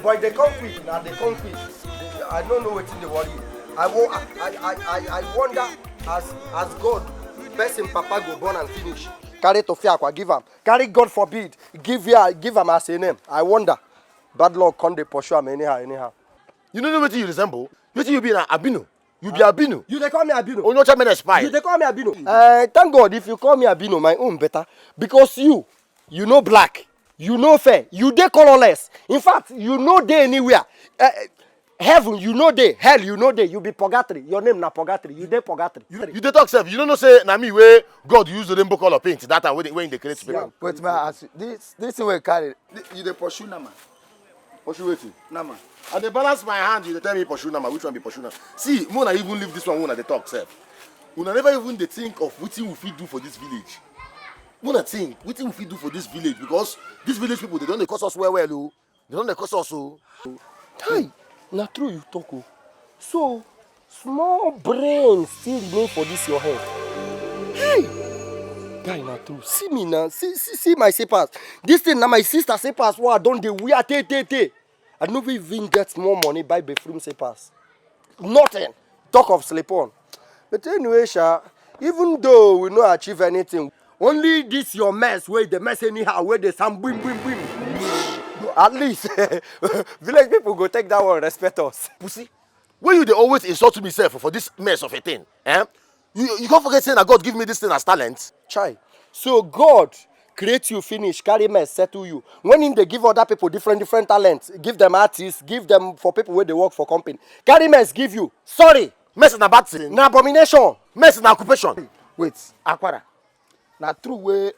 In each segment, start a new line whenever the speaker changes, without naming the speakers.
But they come quick now. They come quick. I don't know what's in the worry. I wonder as God, person Papa go born and finish. Carry to Fiakwa, give him. Carry God forbid, give him as a name. I wonder. Bad luck come they pursue him anyhow.
You don't know what you resemble? What you be an albino? You be albino.
You they call me albino.
Oh, not a spy.
You they call me albino. Thank God if you call me albino, my own better. Because you know black, you know fair, you they colorless. In fact, you know they anywhere. Heaven, you know they. Hell, you know they. You be purgatory. Your name na purgatory. You dey purgatory.
You dey talk self. You don't know say na me where God use the rainbow color paint that time when they create people.
But man, this thing will carry.
You dey pursue nama.
Pursue wetin?
Nama.
And they balance my hand. You dey tell me pursue nama. Which one be pursue nama? See, Mona even leave this one when they talk self. Una never even dey think of wetin we fit do for this village. Mona think wetin we fit do for this village because these village people they don't dey curse us well. Oh. They don't dey curse us so.
Hey. Na true you talk. So small brain still remain for this your head. Hey, guy, na true. See me now. See my slippers. This thing na my sister slippers. What I don't dey wear te. I no even get more money buy bathroom slippers. Nothing. Talk of slip on. But anyway, Sha, even though we no achieve anything, only this your mess where the mess anyhow where the some boom. At least village people go take that one, respect us.
Pussy, when you they always insult me self for this mess of a thing, eh? You can't forget saying that God give me this thing as talent.
Chai. So God create you, finish, carry mess, settle you. When in they give other people different talents, give them artists, give them for people where they work for company. Carry mess, give you. Sorry.
Mess is a bad thing.
Na abomination.
Mess is an occupation.
Wait, Aquara. Na true way.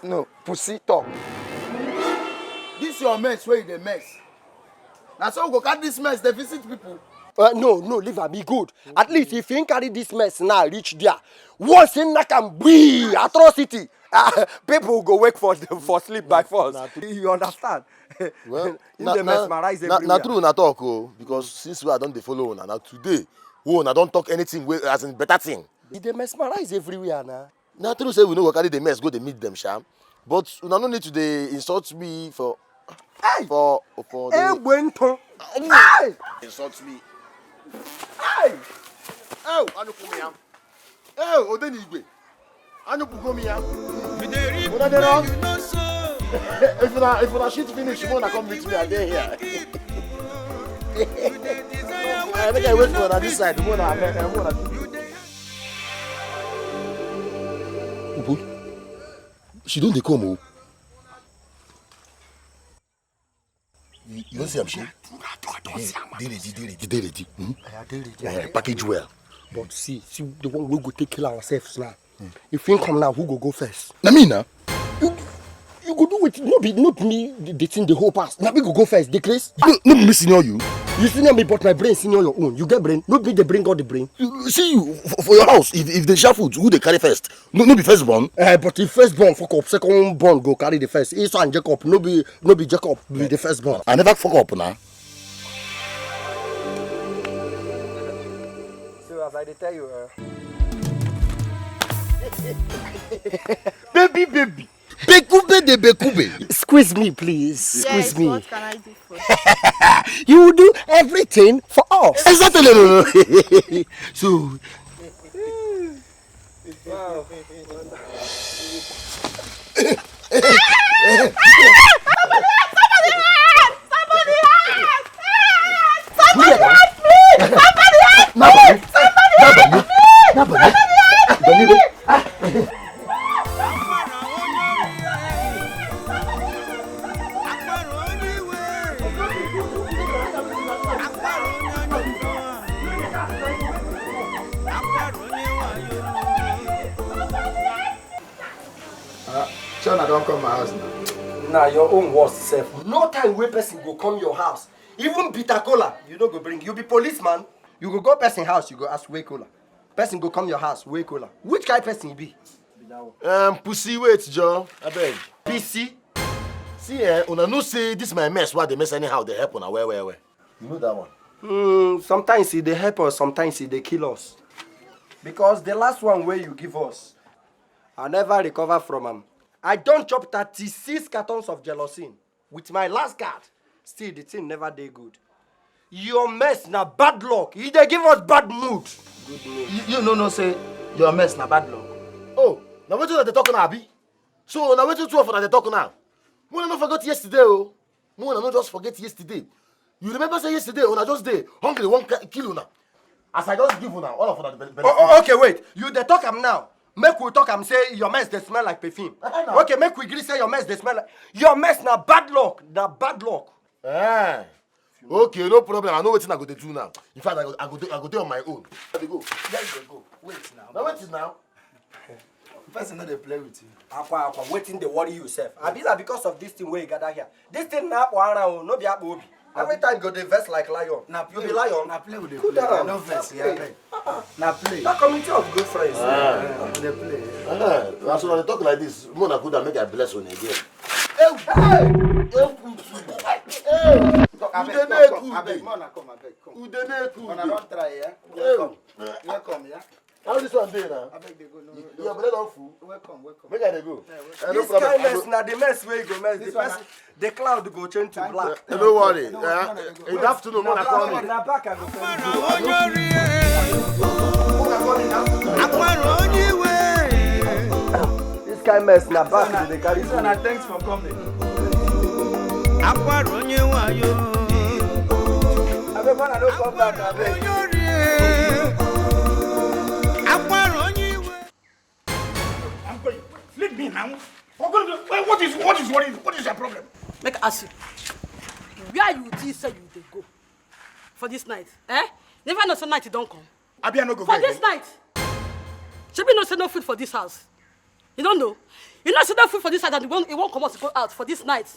No, pussy talk.
This your mess where you dey mess. Now so we go carry this mess, they visit people.
No, leave her, be good. At least if you carry this mess now, reach there. Once in that can be atrocity, people go wake for sleep by force. You understand?
Well,
they mesmerize everywhere.
Na true na talk because since I don't follow una now today, I don't talk anything as in better thing.
They mesmerize everywhere now.
Na true say we no go carry the mess go dey meet them, sham. But una no need to dey insult me for.
Hey!
For
the...
Hey! Insult me.
Hey!
Oh, anupu me am. Oh, Odeni Igwe. Anupu go me am. Una dey wrong? If una shit finish, you wanna come meet me again here. I make I wait for on this side. She don't dey come oh. You don't see I'm sure? They ready. Package well.
But see the one we go take kill ourselves now. If you come now, who go first?
Na me now.
You go do it. Not me the thing the whole pass. Now we go first. The case.
No be me senior you.
You senior me, but my brain senior your own. You get brain. Not me the brain got the brain.
See you for your house. If they share food, who they carry first? No be first born.
But if first born fuck up, second born go carry the first. Esau and Jacob. No be Jacob. Be the first born.
I never fuck up now.
So as I tell you,
baby. Bekube de bekube.
Squeeze me, please. Squeeze me.
What can I do for you?
You will do everything for us.
Exactly. So.
Wow.
Chana don't come my house now.
Nah, your own worst self. No time where person go come your house. Even bitter cola, you don't go bring. You be policeman. You go person house, you go ask way cola. Person go come your house, way cola. Which kind of person you be?
Pussy wait, Joe. I beg.
PC?
See, una no say this my mess. Why they mess anyhow? They help una where. You know that one.
Sometimes they help us, sometimes they kill us. Because the last one where you give us, I never recover from them. I don't chop 36 cartons of gelatin with my last card. still the thing never dey good. Your mess na bad luck. You dey give us bad mood. Good mood.
You no say your mess na bad luck.
Oh, now what you they talking now, Abi? So now what you two of they talking now? Mona no forget yesterday, oh. Mona no just forget yesterday. You remember say yesterday when I just day hungry 1 kilo now. As I just give you now, all of that benefit.
Okay, wait. You dey talk am now. Make we talk am say your mess dey smell like perfume. Okay, make we gree say your mess dey smell like your mess na bad luck. Na bad luck.
Eh. Okay, no problem. I know what I go to do now. In fact, I go do on my own. Let me go.
Let's go. Wait now.
Now wait now.
Person no dey play with you.
Aqua, waiting dey worry you sef. Abi na because of this thing wey you gather here. This thing na akpo around, no be akpo obi. Every time you go dey vex like lion. You be lion.
Na play with the
Cool
play.
down.
No vex, yeah. Na play.
That community of good friends.
They play.
As soon as they talk like this, Mona could have make a bless on again.
Abeg, Mona come, abeg, come. Mona don try, yeah? Welcome, yeah?
How this one dey now?
Abeg, they go. No.
Your bread on full.
Welcome.
Make I dey go.
This kind mess na the mess wey you go mess. The cloud go change to black.
Don't worry. In the afternoon, Mona call me.
Na back I go tell you. This kind mess na back they carry.
Thanks for coming.
Abeg, Mona no come back, abeg.
Leave me now. What is your problem?
Make I ask you. Where you think say you dey go for this night? Eh? Never know say night you don't come.
Abi I no go
For this night. Shebi no say no food for this house. You don't know. You know say no food for this house and it won't come out to go out for this night.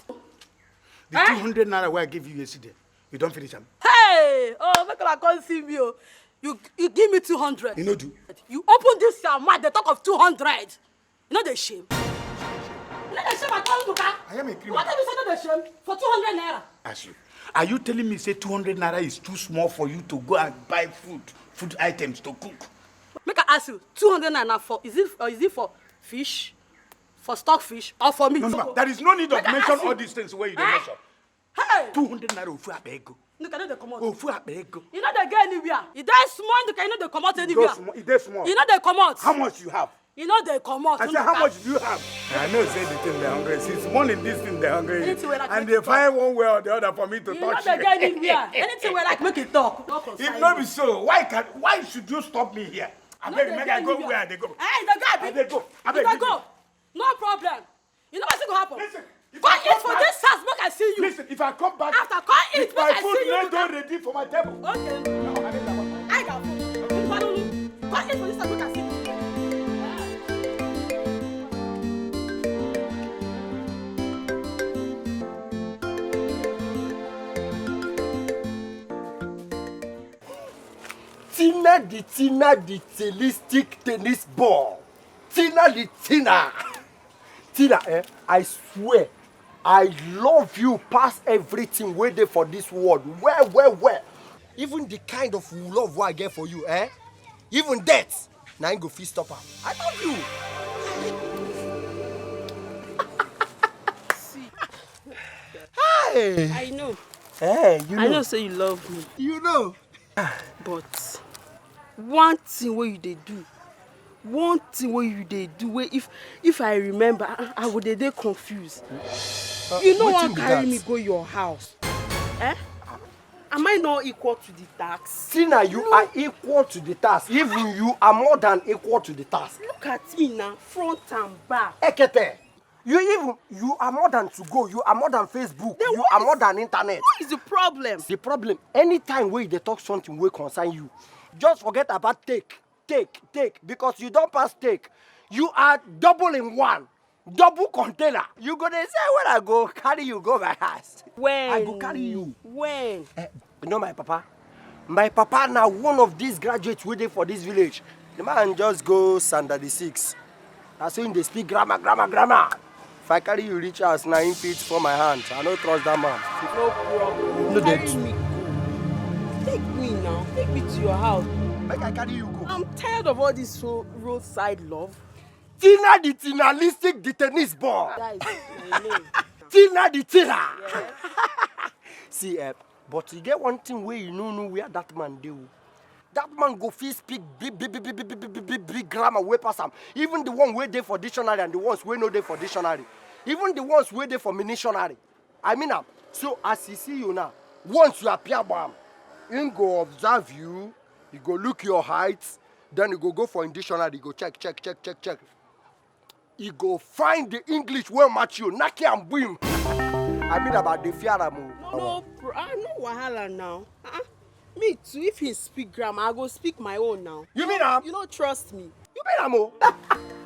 The 200 naira where I gave you yesterday, you don't finish them.
Hey! Oh, make I come see me. Oh. You give me 200.
You know do.
You open this your mouth, they talk of 200. You know the shame. You know the shame I tell you, Luka.
I am a criminal.
What have you said the shame for 200 naira?
Ask you. Are you telling me say 200 naira is too small for you to go and buy food items to cook?
Make I ask you, 200 naira for is it for fish, for stockfish, or for meat?
No, there is no need of mention all these things where you don't mention.
Hey!
200 naira ofu abego.
Look at they come out.
Ofu abego.
You know they get anywhere. If they're small, you know they come out anywhere.
It is small.
You know they come out.
How much you have?
You know they come out.
I said, how much do you have? I know say the thing they're hungry. Since morning this thing they're hungry. And they find one way or the other for me to
you
touch
know they get anywhere. Anything we like make it talk.
If not be so, why should you stop me here? I beg, make I go where they go.
Hey, the guy.
They go.
They go. No problem. You know what's going to happen?
Listen.
Go eat for this house, make I see you.
Listen, if I come back,
after come eat,
my
make I
food
see you.
not done ready for my table.
Okay.
No, I need that one.
I got food. Go eat for this house, make I see you.
Tina the telistic tennis ball. Tina the Tina. Tina, I swear, I love you past everything waiting for this world. Where? Even the kind of love I get for you, even death, now I go fist stop her. I love you.
See.
Hey.
I know.
Hey, you know.
I know say you love me.
You know.
But one thing where you they do, where if I remember, I would dey confused. You know what carry me go your house? Am I not equal to the tax?
Tina, you are equal to the task. Even you are more than equal to the task.
Look at me now, front and back.
Ekete, you are more than to go. You are more than Facebook.
Then
you are more than internet.
What is the problem?
The problem, anytime where they talk something will concern you, just forget about take, because you don't pass take. You are double in one, double container. You go there say when I go carry you go my house.
When?
I go carry you.
When?
You know my papa? My papa now one of these graduates waiting for this village. The man just go standard 6. That's when they speak grammar. If I carry you reach house, 9 feet for my hand. I don't trust that man.
No problem.
No,
carry me go. Take me now. Take me to your house.
Make I carry you go.
I'm tired of all this roadside love.
Tina the Tinalistic the tennis ball.
That is my name.
Tina the Tina.
Yeah.
See, but you get one thing where you know where that man do. That man go fit speak big grammar way pass am. Even the one way there for dictionary and the ones way no there for dictionary. Even the ones way there for missionary. I mean, so as he see you now, once you appear bam, he go observe you, he go look your height, then he go for in dictionary, he go check. He go find the English where match you, knock and boom. I mean about the fiaramu.
No, wahala now. Me too, if he speak grammar, I go speak my own now.
You mean
You don't trust me.
You mean Amo?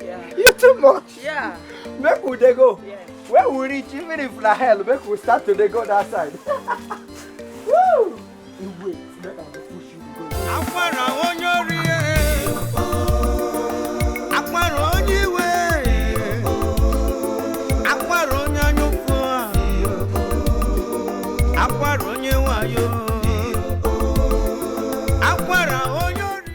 Yeah.
You too much.
Yeah.
Make we dey go.
Yeah.
When we reach, even if na hell, make we start to dey go that side. Woo!
You wait, let me push you go.
Akwara onyori akwara onyiwe akwara onyanyufu akwara onyewayo akwara onyori.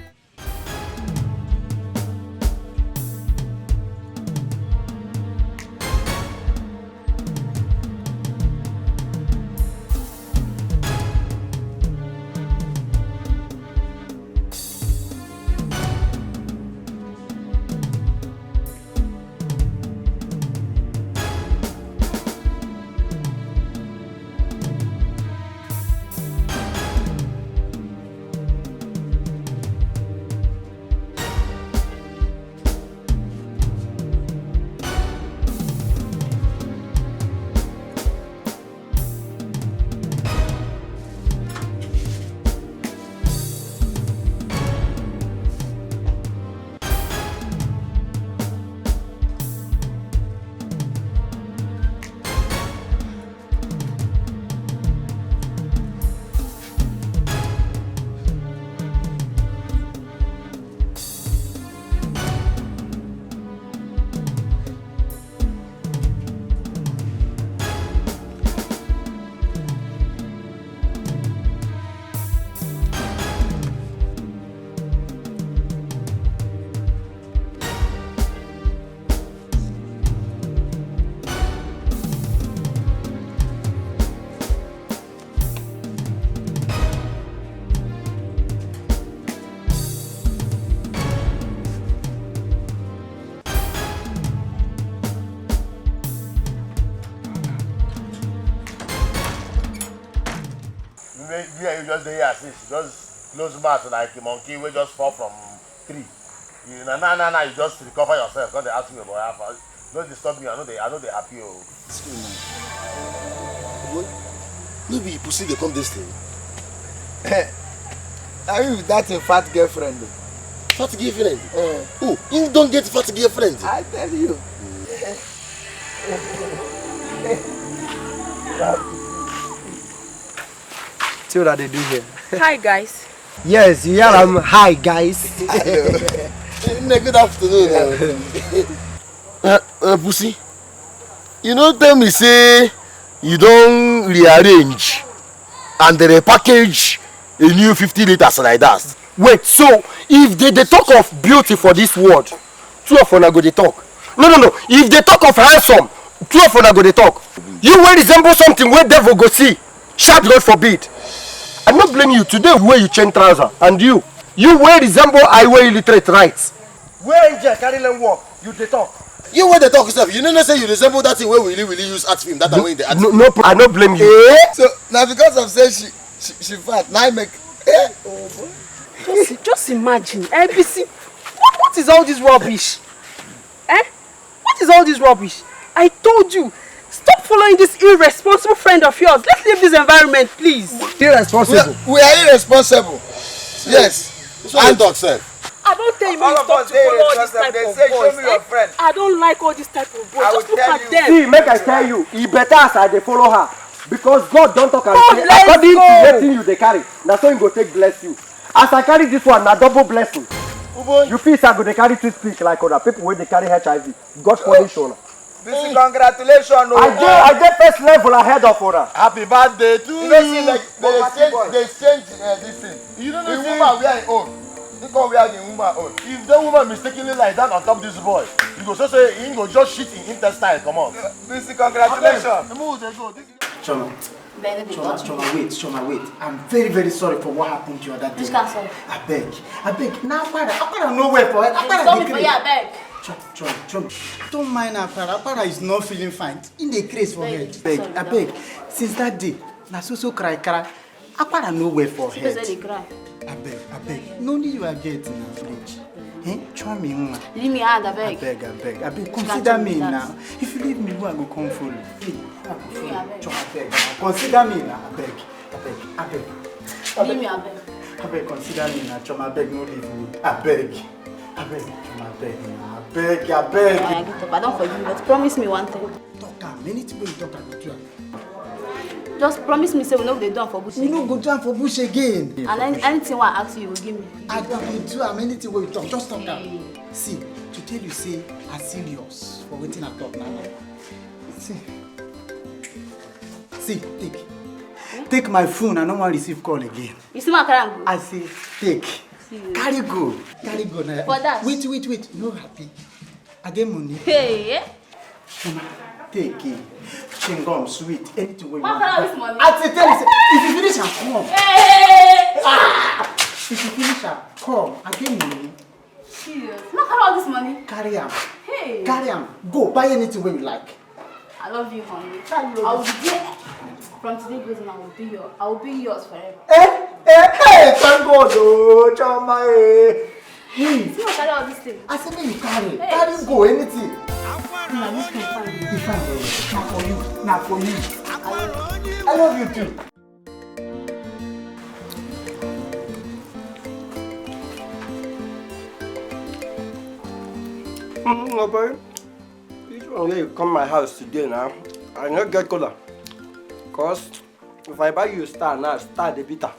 You just dey here since just close mouth like a monkey wey just fall from tree. Now you just recover yourself. Don't dey ask me about how. Don't disturb me. I know they happy.
Excuse me. What? No be pussy dey come this thing.
I mean with that fat girlfriend.
Fat girlfriend? Oh, you don't get fat girlfriend.
I tell you. See what they do here.
Hi guys.
Yes, you hear hi guys.
Good afternoon. Pussy, you know tell me say you don't rearrange and they package a new 50 liters like that.
Wait, so if they talk of beauty for this world, two of una go dey talk. No. If they talk of handsome, two of una go dey talk. You will resemble something where devil go see. Sharp God forbid. I'm not blaming you today where you change trouser. And you will resemble I wear illiterate rights. Where angel carry them walk, you dey talk.
You wey dey talk yourself, you know say you resemble that thing wey we really use art film that time wey in the art film.
No, I don't blame you.
So now because of say she fat, now I make
Just imagine, ABC. What is all this rubbish? What is all this rubbish? I told you, stop following this irresponsible friend of yours. Let's leave this environment, please.
irresponsible. We are irresponsible. Yes.
This one talk sef.
I don't tell you to stop to follow all this type of boys. I don't like all this type of boys. Just look at them.
See, make I tell you, e better as I dey follow her. Because God don't talk and say,
let's
according
go.
to wetin you dey carry, na so him go take bless you. As I carry this one, na double blessing. You feel say I go dey carry toothpick like other people wey dey carry HIV. God punish una.
Bisi, congratulations.
I get first level ahead of una.
Happy birthday to you.
You know see like
they change this thing. You don't know the woman we are in own. Think of we are the woman own. If the woman mistakenly like that on top this boy, you go so say he go just shit in intestine. Come on.
Bisi, congratulations.
Move they go.
Choma.
Choma,
wait. I'm very, very sorry for what happened to you that day.
Which kind sorry?
I beg. Now, Akpara nowhere for it.
Sorry for you, I beg.
Choma. Don't mind Akpara. Akpara is not feeling fine. In the craze for her. I beg. Since that day, na so cry. Akpara nowhere for her.
They cry.
I beg. No need you are getting now, please. Try me, Ngwa.
Leave me hand, I beg.
I beg. Consider me now. If you leave me, who I go come follow? I beg. Consider me now. I beg.
Leave me, I beg.
I beg, consider me now. Choma, beg, no leave me. I beg. Choma, beg. I beg.
I don't forgive you, but promise me one thing.
Talk, anything you talk, I go do.
Just promise me, say we no go do am for bush.
We no go do am for bush again.
And anything I ask you will give me.
I don't do am anything wey you talk. Just talk am. See, to tell you, say I serious for wetin I talk now. See, take my phone. I no wan receive call again.
You see my carry am go?
I say take. Carry go now.
For that?
Wait. No happy. I get money.
Hey.
Take it. Chewing-gum, sweet, anything wey you
What
want.
kind of this money?
I tell you, say, if you finish am, come.
Hey!
If you finish am, come. I get money.
Serious? What kind of this money?
Carry am.
Hey!
Carry am. Go buy anything wey you like.
I love you, honey.
I love you.
I will be from today goes on. I will be yours forever.
Hey, thank God, oh, Choma, Hey.
See what carry all this thing?
I say, make you carry.
Hey.
Carry go, anything.
Nah, this can find you.
If I not for you. I love you too.
Boy, this one where you come my house today now, I not get cola. Cause if I buy you star now, star the bitter.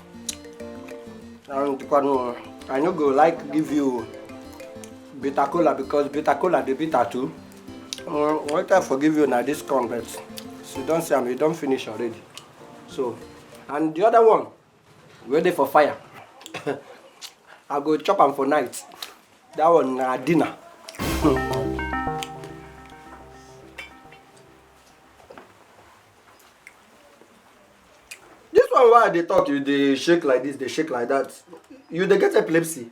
And I no go like give you bitter cola because bitter cola the bitter too. What I forgive you now this corn, but so you don't say you don't finish already. So, and the other one, ready for fire. I go chop them for night. That one dinner. This one why they talk you they shake like this, they shake like that. You they get epilepsy.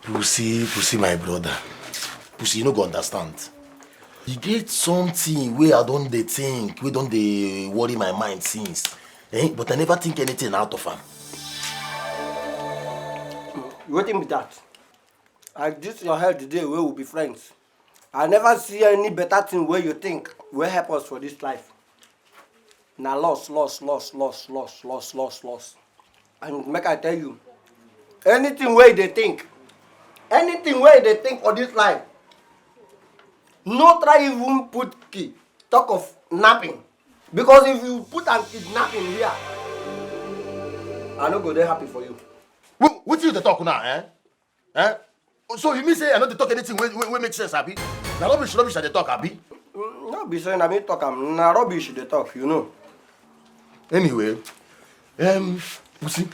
Pussy, my brother. Pussy, you no go understand. You get something where I don't dey think, we don't dey worry my mind since. But I never think anything out of am.
Waiting with that. Like this your head today we will be friends. I never see any better thing where you think will help us for this life. Now loss. And make I tell you, anything where they think for this life, no try even put key, talk of napping. Because if you put an kidnapping here, I no go dey happy for you.
What you dey talk now, So you mean say I not dey talk anything wey make sense, abi? Na rubbish I dey talk, abi?
No be saying I mean talk am, na rubbish they talk, you know.
Anyway, Pussy,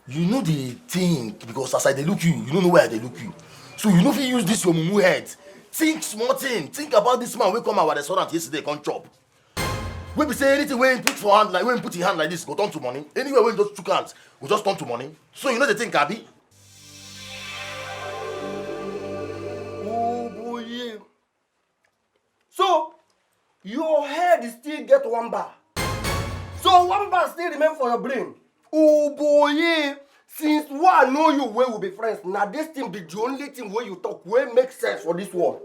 you know the thing because as I dey look you, you don't know where I dey look you. So you know if you use this your mumu head, think small thing. Think about this man wey come our restaurant yesterday come chop. Wey be say anything wey he put for hand like when he put his hand like this go turn to money. Anywhere wey he just took hands go just turn to money. So you know the thing, abi?
Oh boy. So your head still get one bar. So one bar still remain for your brain. Oh boy. Since I know you we will be friends, now this thing be the only thing where you talk where make sense for this world.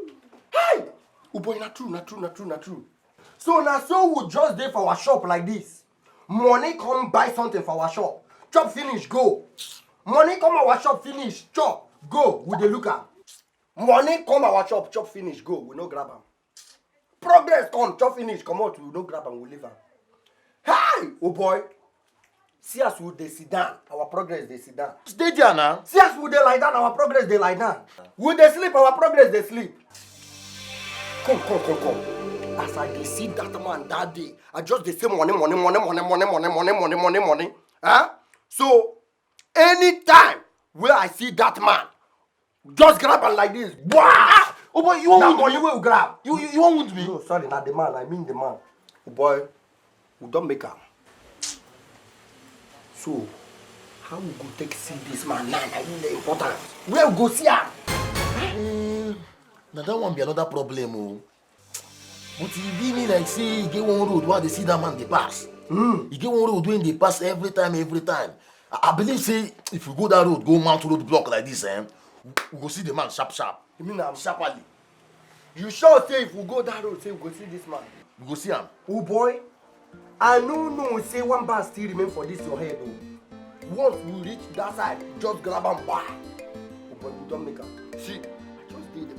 Hey! Oh boy, not true. So now so we just there for our shop like this. Money come buy something for our shop. Chop finish, go. Money come our shop finish, chop, go. We dey look am. Money come our shop, chop finish, go. We no grab am. Progress come, chop finish, come out, we no grab am, we leave am. Hey! Oh boy. See as we dey sit down, our progress dey sit down.
Stay there now.
See as we dey lie down, our progress dey lie down. We dey sleep, our progress dey sleep. Come. As I dey see that man that day, I just dey say money. Huh? So anytime where I see that man, just grab am like this. Wah!
Oh boy, you want
Now
wound
money
me?
will grab.
You want wound me?
No, sorry, not the man. I mean the man. Oh boy, we don't make him. So, how we go take see this man now? I mean the important. Where we go see him?
Now that one be another problem, oh. But he be me like say he get one road where they see that man they pass. He get one road when they pass every time. I believe say if we go that road, go mount road block like this, we go see the man sharp.
You mean I'm
Sharply.
You sure say if we go that road, say we go see this man?
We go see him.
Oh boy, I know say one bar still remain for this your head though. Once we reach that side, just grab and buy. Oh boy, we don't make him. See, I just did it.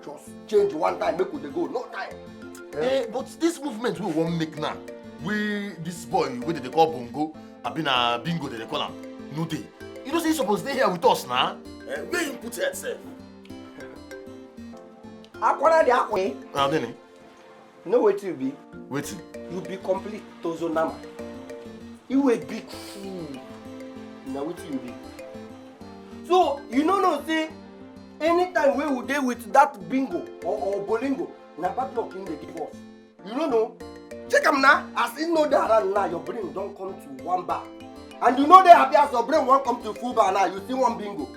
Just change one time, make we dey go, no time.
But this movement we won't make now. This boy, what they call Bongo, I've been a bingo they call him. No day. You know say he's supposed to stay here with us now. Where you put yourself?
Akwana the akwe.
Now then,
You know what you be?
wait.
You be complete Tozonama. You a big fool. Now what you be? So you know say anytime we will deal with that bingo or bolingo, na bad luck in the give us. You know? Check am now. As you know that around now, your brain don't come to one bar. And you know they happy as your brain won't come to full bar now. You see one bingo.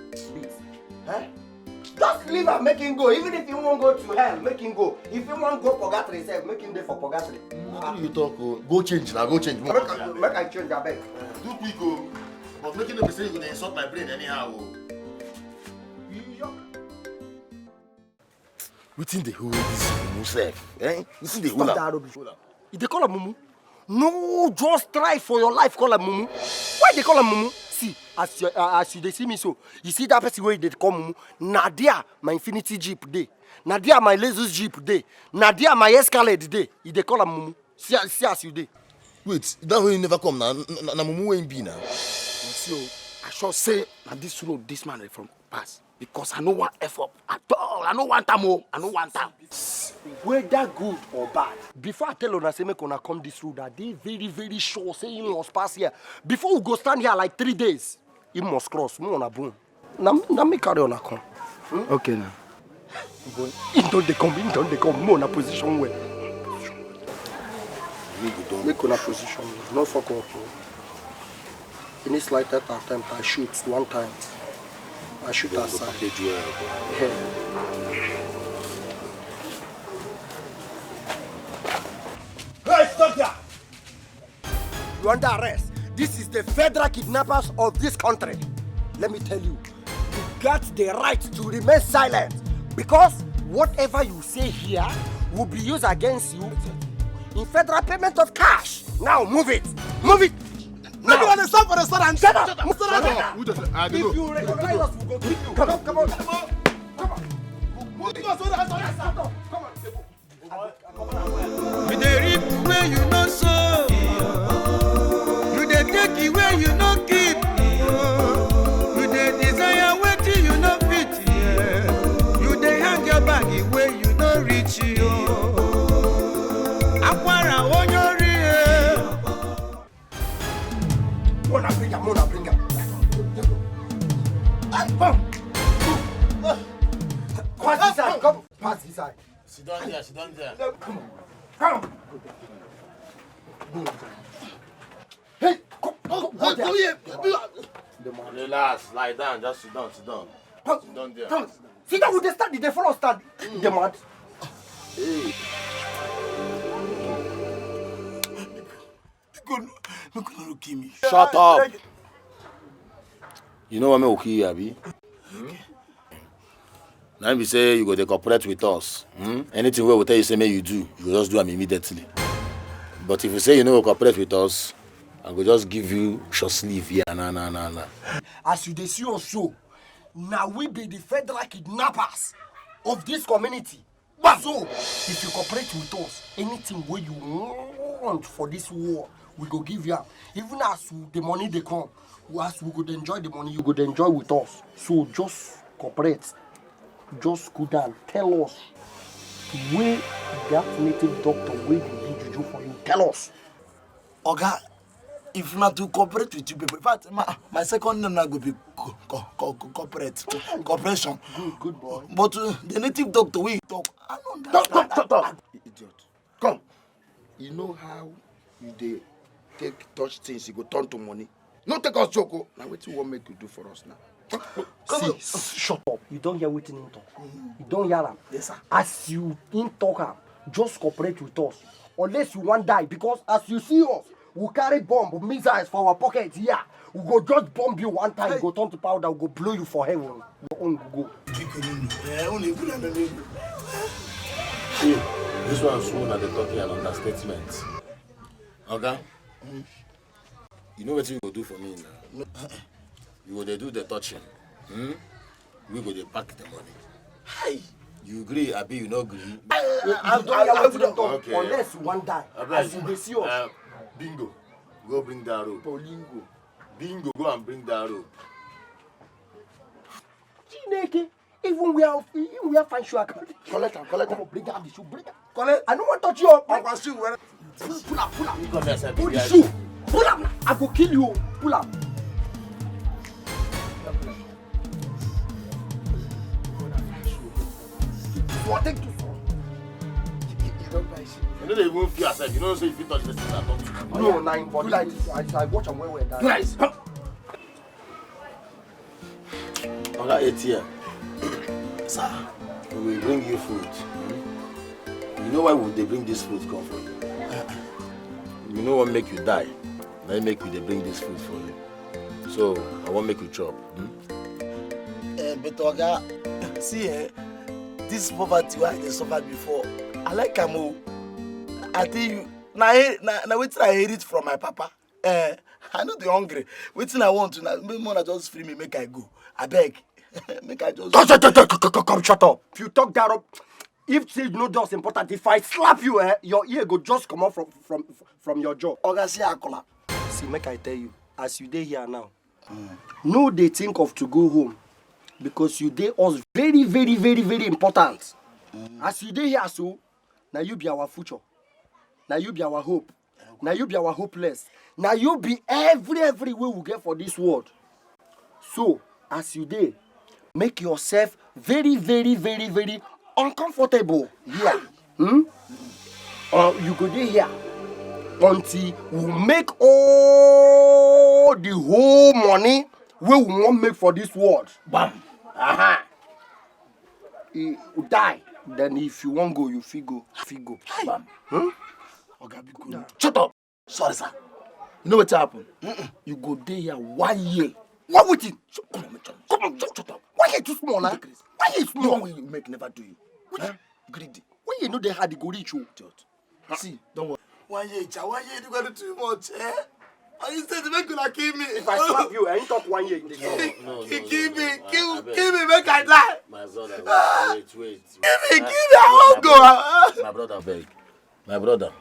Just leave and make him go. Even if you won't go to hell, make him go. If you want go purgatory, self, make him there for purgatory.
What do you talk? Oh? Go change now. Go change.
Make I change that bag.
Do quick, oh. But making them say you gonna insult my brain anyhow. Oh. Within the whole this himself, Within the whole.
Stop that rubbish. If they call him Mumu, no, just try for your life. Call him Mumu. Why they call him Mumu? See, as you they see me so, you see that person where they call Mumu. Nadia, my Infinity Jeep day. Nadia, my Lexus Jeep day. Nadia, my Escalade day. If they call him Mumu, see as you day.
Wait, that way you never come now. Na mumu ain't be now.
So I shall say that this road this man from pass because I no want effort at all. I no want time. I no want time.
Whether good or bad, before I tell una say make una come this road, they very very sure say he must pass here. Before we go stand here like 3 days, he must cross. Me on boom. Now me carry on come.
Okay now.
He don't they come. Me on a position where. Make on a position. No fuck up. Any slight attempt, I shoot one time. I shoot aside. Yeah.
Hey, stop there!
You under arrest. This is the federal kidnappers of this country. Let me tell you, you got the right to remain silent because whatever you say here will be used against you in federal payment of cash. Now move it. Move it.
Now you understand for the start and shut up.
If you recognize us, we'll go to you. Come on.
You dey reap where you no sow. You dey take it where you no keep. You dey desire wetin you no fit. You dey hang your bag where you no reach. Akwara onyori.
Mona bring her. Pass this side. Come. Pass this side.
Sit down there.
Come on. Hey,
Come here. Relax, lie down, just sit down. Sit down there.
Come. Sit down with the stand. They follow stand. The mad.
Hey.
Don't kill me.
Shut up. You know what I mean, okay, Abi? Now if you say you go to cooperate with us, anything we tell you say may you do, you just do them immediately. But if you say you know cooperate with us, I will just give you short sleeve here, nah.
As you dey see us so, now we be the federal kidnappers of this community. So, if you cooperate with us, anything where you want for this war, we go give you. Even as the money they come, as we could enjoy the money, you could enjoy with us. So just cooperate. Just go down. Tell us where that native doctor where they do juju for you. Tell us.
Oga, if not to cooperate with you people, in fact, my second name now go be cooperation.
Good boy.
But the native doctor we talk, I don't understand.
Stop. Idiot. Come. You know how you take touch things, you go turn to money. No take us joke. Now what you want make you do for us now?
See, shut up. You don't hear what in talk. You don't hear him.
Yes, sir.
As you in talk am, just cooperate with us. Unless you want die, because as you see us, we carry bomb, missiles for our pockets here. We go just bomb you one time, go turn to powder, we go blow you for heaven. Your own go.
See, this one's soon at the talking and understatement. Okay? You know what you go do for me now? You go dey do the touching. We go dey pack the money.
Hey.
You agree, Abi, you no agree?
I don't talk
Okay.
unless you want die. As you dey see us.
Bingo, go bring that rope. Bingo, go and bring that rope.
Chineke, even we are fine sure.
Collect
Come on, bring down the shoe, bring down. Collect. I don't want to touch you up. Pull up.
You come here, sir.
Pull the shoe. Pull up. I go kill you. Pull up. Take to
You know they won't fear yourself. You know say if you touch this thing, I don't.
no, nine body. I watch them where we're dying.
Guys, okay, ATM. Sir, we will bring you food. You know why would they bring this food come for you? You know what make you die? They make you they bring this food for you. So I won't make you chop.
But Oga, see, this poverty why they suffered before. I like Kamo. I tell you, now wait I hear it from my papa. I know they're hungry. Waiting I want to now. Maybe more just free me, make I go. I beg. Make I just.
Come, shut up. If you talk that up, if it's not just important, if I slap you, your ear go just come out from your jaw.
Oga, see Akola.
See, make I tell you, as you dey here now, no they think of to go home because you dey us very, very, very, very important. As you dey here, so now you be our future. Now you be our hope. Now you be our hopeless. Now you be every way we get for this world. So, as you dey, make yourself very, very, very, very uncomfortable here. Or you go dey here until we make all the whole money we won't make for this world. Bam. You die. Then if you won't go, you fit go. Bam.
Oga, be good. Shut up. Sorry, sir. You know what happened? You go there here 1 year.
What with it?
Come on, shut up.
Why you too small now? Why you
No
small?
one will make never do you. Greedy.
When you know they had the go reach you.
See, don't worry. 1 year, you gonna do too much, Are you saying to make you kill me?
If I slap you, I ain't talk 1 year.
No.
Kill me, make I die.
My brother, wait.
Kill me, I won't go.
My brother, beg. My brother.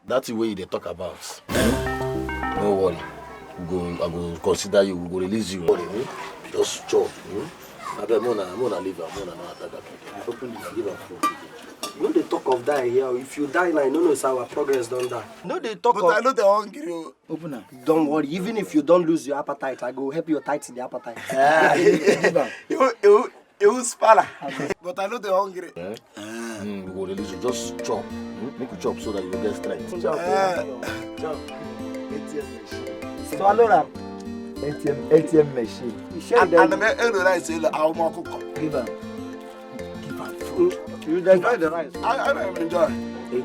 That's the way they talk about. No worry. I will consider you. We will release you. Just chop. I bet Mona leave her. Mona no attack her. Open this. Give her food.
No, they talk of die here. If you die now, no, it's our progress don't die. No, they talk
But
of.
I know they're hungry. Open up.
Don't worry. Even if you don't lose your appetite, I go help you tighten the appetite.
You spala. But I know they're hungry.
We will release you. Just chop. Make you chop so that you will get strength.
Chop. Swallow them.
ATM machine.
And the man rice I'll more cook.
Give her.
Food.
You enjoy the rice.
I don't enjoy.
8.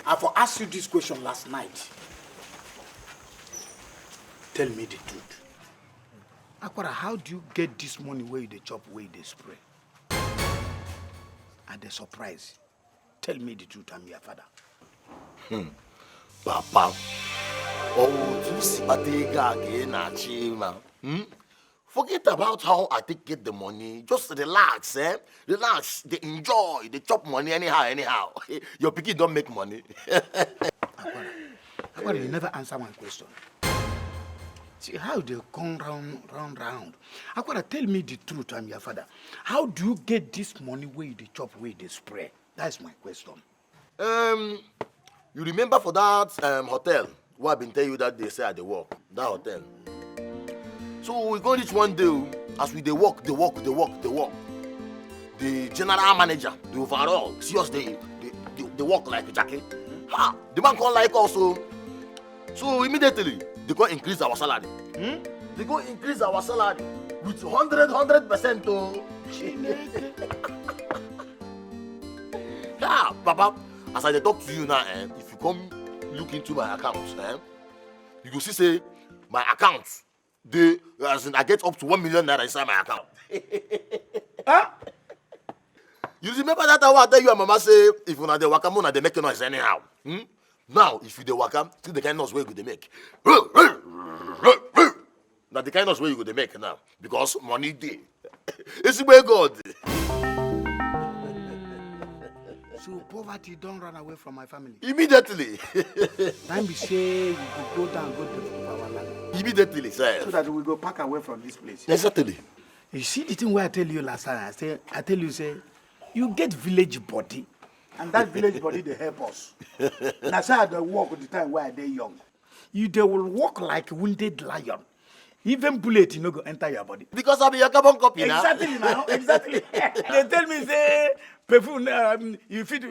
I for asked you this question last night. Tell me the truth. Akwara, how do you get this money where you dey chop, where you dey spray? And the surprise. Tell me the truth, I'm your father.
Papa. Oh, you see what they got again, Forget about how I take get the money. Just relax, Relax. They enjoy. They chop money anyhow. Your pikin don't make money.
Akwara, you never answer my question.
See how they come round. Akwara, tell me the truth, I'm your father. How do you get this money where they chop, where they spray? That's my question.
You remember for that hotel where I've been telling you that they say at the work, that hotel. So we go reach one day, as we they walk. The general manager, the overall, see us they walk like a jacket. Ha! The man can't like also. So immediately they go increase our salary. They go increase our salary with 100%. Oh. Yeah, Papa. As I talk to you now, if you come look into my account, you go see say my account. As in, I get up to 1 million naira inside my account. Huh? You remember that I tell you and Mama say if you na the waka mona they make noise anyhow. Now if you the waka, see the kind of noise where you go they make. Now the kind of noise where you go they make now because money day. It's where God.
So poverty don't run away from my family.
Immediately.
Time we say we go down, go to our land.
Immediately, sir.
So that we go pack away from this place.
Exactly.
You see the thing where I tell you last time, I tell you, say, you get village body, and that village body, they help us. That's how they walk at the time where they're young. They will walk like a wounded lion. Even bullet, you know, go enter your body.
Because I'll be your carbon copy now.
Exactly, now. Exactly. They tell me, say, perfume, you fit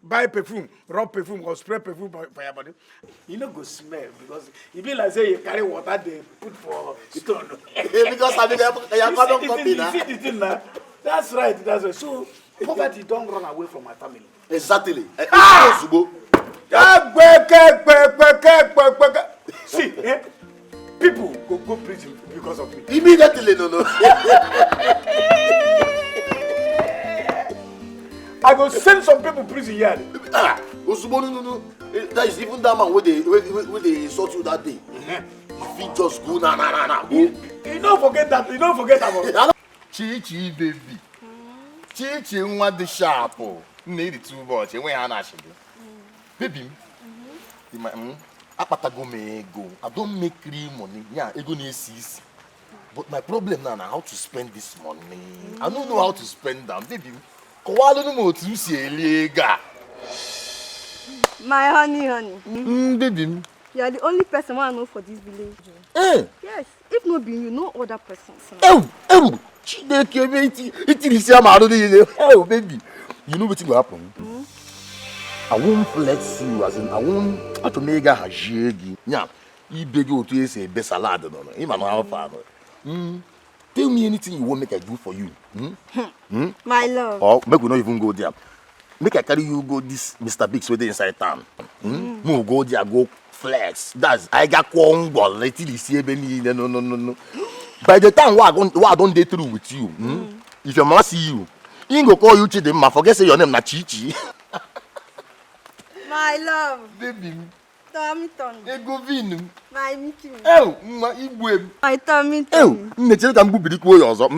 buy perfume, raw perfume, or spray perfume for your body. You know, go smell, because it be like, say, you carry water, they put for stone.
Because I'll be your carbon copy now.
You see the thing now? That's right, that's right. So, poverty don't run away from my family.
Exactly.
See, people go preaching because of me.
Immediately, no.
I go send some people prison yard.
No. That is even that man where they insult you that day. You feel just go na.
You don't forget that. You don't forget about.
Chichi baby. Chichi want the sharp. Need too much. When I ask you, baby, I don't make real money. Yeah, I go near cease. But my problem now how to spend this money. I don't know how to spend them, baby.
My honey.
Baby.
You are the only person I know for this village. Yes, if not being you, no other person.
Baby. You know what's going to happen? I won't flex you as in I won't to make a hajigi. Yeah, you beg you to say best salad. Tell me anything you want make I do for you.
My love.
Or make we not even go there. Make I carry you go this Mr. Biggs where they inside town. No go there, go flex. That's I got Ngwa. Let it see no. By the time I don't date through with you, if your mama see you, he go call you Chidema. Forget say your name na Chichi.
My love.
Baby.
Tommy.
Ego vinu.
My Mickey.
Ma igwe.
My Tommy.
Nnechere ka mgbubiri kwuo ya ọzọ.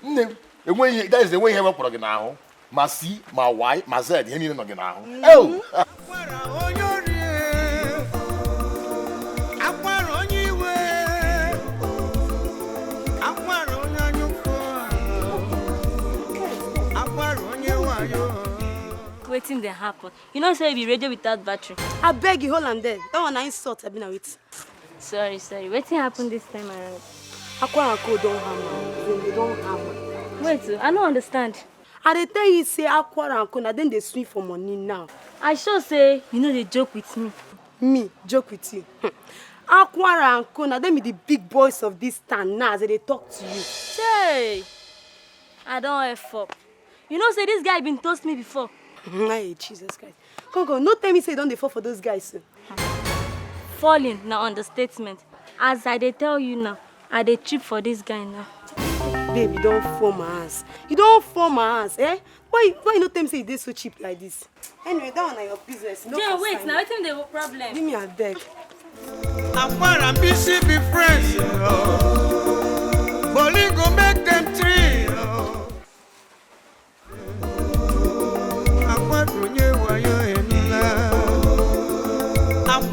Nne, enweghị guys enweghị ihe wepụrụ gị n'ahụ. Ma C, ma Y, ma Z, ihe niile nọ gị n'ahụ.
Waiting the happen. You know, say be radio without battery.
I beg you, hold on there. That one I insult. I've been with.
Sorry. Waiting happened this time around.
Aqua and Co don't hammer. They don't hammer.
Wait, I don't understand.
I they tell you say Aqua and Co, then they swing for money now.
I sure say you know they joke with me.
Me joke with you. Aqua and Co, now them be the big boys of this town now as they talk to you.
Hey, I don't F up. You know, say this guy been toast me before.
Hey, Jesus Christ. Come, no tell me say don't they fall for those guys.
Falling now understatement. As I they tell you now, I they trip for this guy now.
Baby, don't fall my ass. You don't fall my ass, eh? Why you not tell me say they so cheap like this? Anyway, that one is your business. No
Jay, wait, now I think they have a problem.
Give me a deck.
I'm busy be friends. Bowling go make them three. I'm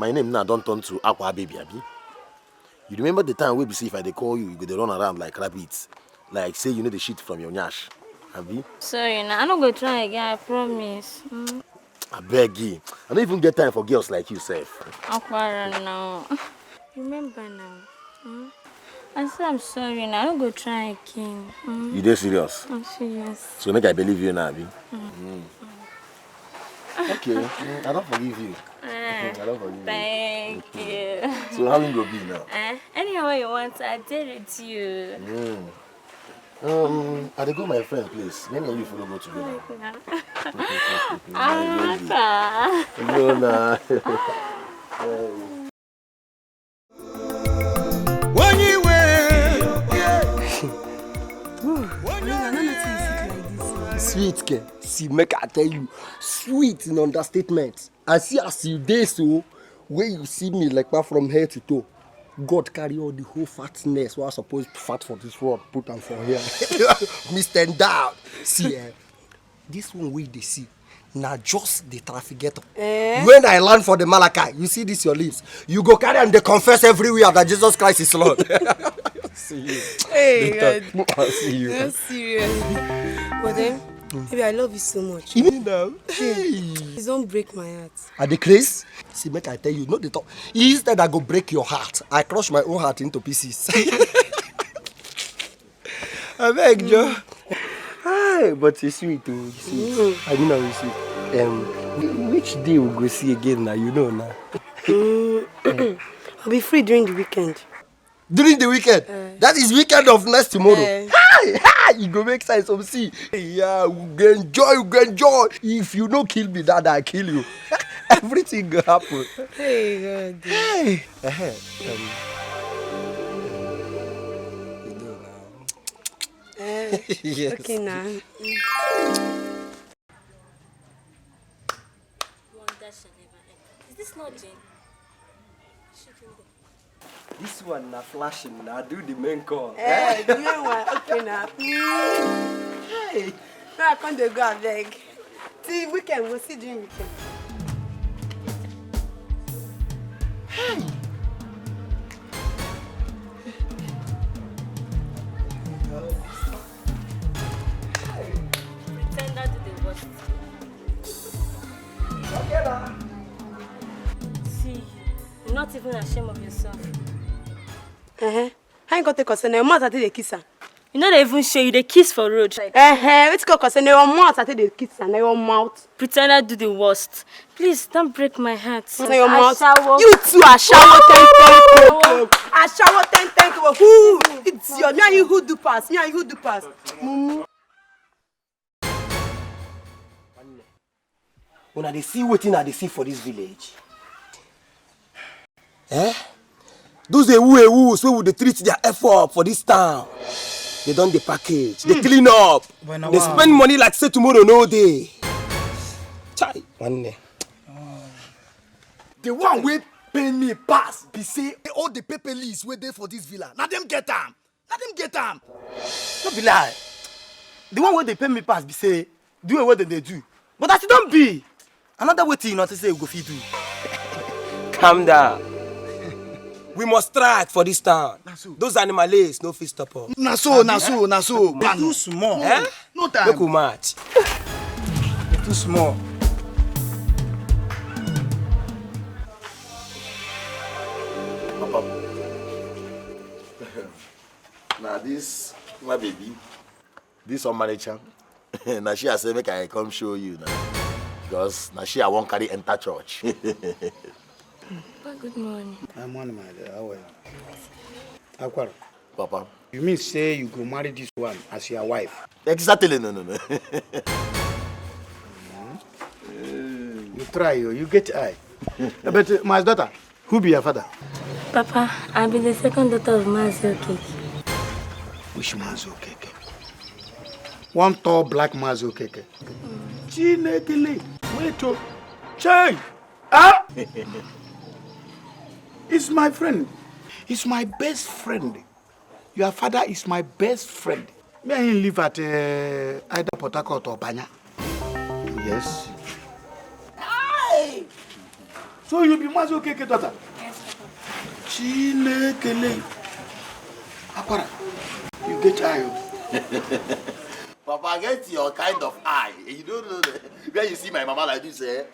my name now don't turn to Aqua Baby, abi? You remember the time we be see if I dey call you, you go dey run around like rabbits. Like say you know the shit from your nyash. Abi?
Sorry, now I'm not going to try again, I promise.
I beg you. I don't even get time for girls like you, Seth.
Aquara now. Remember now. I said I'm sorry now. I'm going to try again.
You dey serious?
I'm serious.
So make I believe you now, abi? Okay, I don't forgive you. I don't forgive you.
Thank you.
So how you go be now?
Anyhow you want, I did it to you.
I dey go my friend place. Maybe you follow go together. No, nah.
Sweet, ke. See, make I tell you, sweet in understatement. I see as you dey so, where you see me like that from head to toe. God carry all the whole fatness what I supposed to fat for this world, put them for here. Me stand down. See, this one way they see. Now just the traffic ghetto. When I land for the Malachi, you see this your lips. You go carry and they confess everywhere that Jesus Christ is Lord. See you.
Hey, God.
I'll see you.
That's serious. But then, baby, I love you so much.
You know?
Please don't break my heart.
Are they crazy? See, make I tell you, no, they talk. Instead, I go break your heart. I crush my own heart into pieces. I beg you. Hi, but it's sweet too. Sweet. I mean, how sweet. Which day we go see again now? You know now.
I'll be free during the weekend.
During the weekend? That is weekend of next tomorrow. Hi, you go make sense of see. Yeah, we go enjoy. If you don't kill me, that I kill you. Everything will happen.
Hey, God.
Hey. Yes.
Okay, now.
Is this not Jane?
This one na flashing. Now do the main call.
Hey, the main one. Okay, now. Hey. Now I can't go and beg. See, weekend. We'll see during weekend.
Hey.
Pretender to the worst.
Okay, now.
See, you're not even ashamed of yourself.
How you got to concern your mouth? I think they kiss her.
You know they even show you the kiss for road.
What's called concern your mouth? I think they kiss her. Your mouth.
Pretender do the worst. Please don't break my heart.
Your mouth.
Shower.
You too. I shower 10. I shower 10. Who? It's your me and you who do pass. Me and you who do pass.
When they see what they see for this village. Those who so would they treat their effort for this town. They done the package, they clean up, they spend money like say tomorrow no day. Chai, one day.
The one wey pay me pass be say all the paper leaves wey dey for this villa. Now them get am.
No be lie. The one wey dey pay me pass be say do what they do. But as it don't be, another way you not to say we go fit do.
Calm down. We must strike for this town. Those animals no fit stop us.
Na so.
Too small.
No time.
Look who match. Too small.
Now this, my baby, this on manager. Now she has said make I come show you now. Because now she I won't carry enter church.
Good morning.
I'm on my dear. How are you? Akwara,
Papa.
you mean say you go marry this one as your wife?
Exactly, no.
You try, you get eye. But my daughter, who be your father?
Papa, I'll be the second daughter of Uwaezuoke.
Which Uwaezuoke? One tall black Uwaezuoke. Chinekele, wait oh, Chai, ah! It's my friend. He's my best friend. Your father is my best friend. May I live at either Port Harcourt or Banya? Yes.
So you be Uwaezuoke daughter?
Yes, Papa.
Chinekele. Akwara, you get eye.
Papa, get your kind of eye. You don't know when you see my mama like this, eh?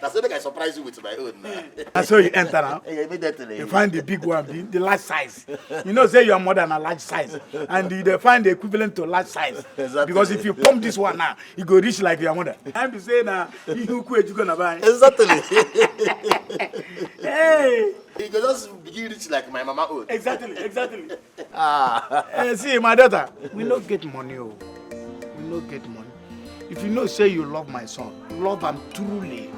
That's why I surprise you with my own.
That's how you enter now. You find the big one, the large size. You know, say your mother a large size, and they find the equivalent to large size. Exactly. Because if you pump this one now, it go reach like your mother. I'm saying now, you gonna buy.
Exactly.
Hey.
You can just begin rich like my mama own.
Exactly. See, my daughter, we don't get money. Oh. We don't get money. If you know, say you love my son, love him truly.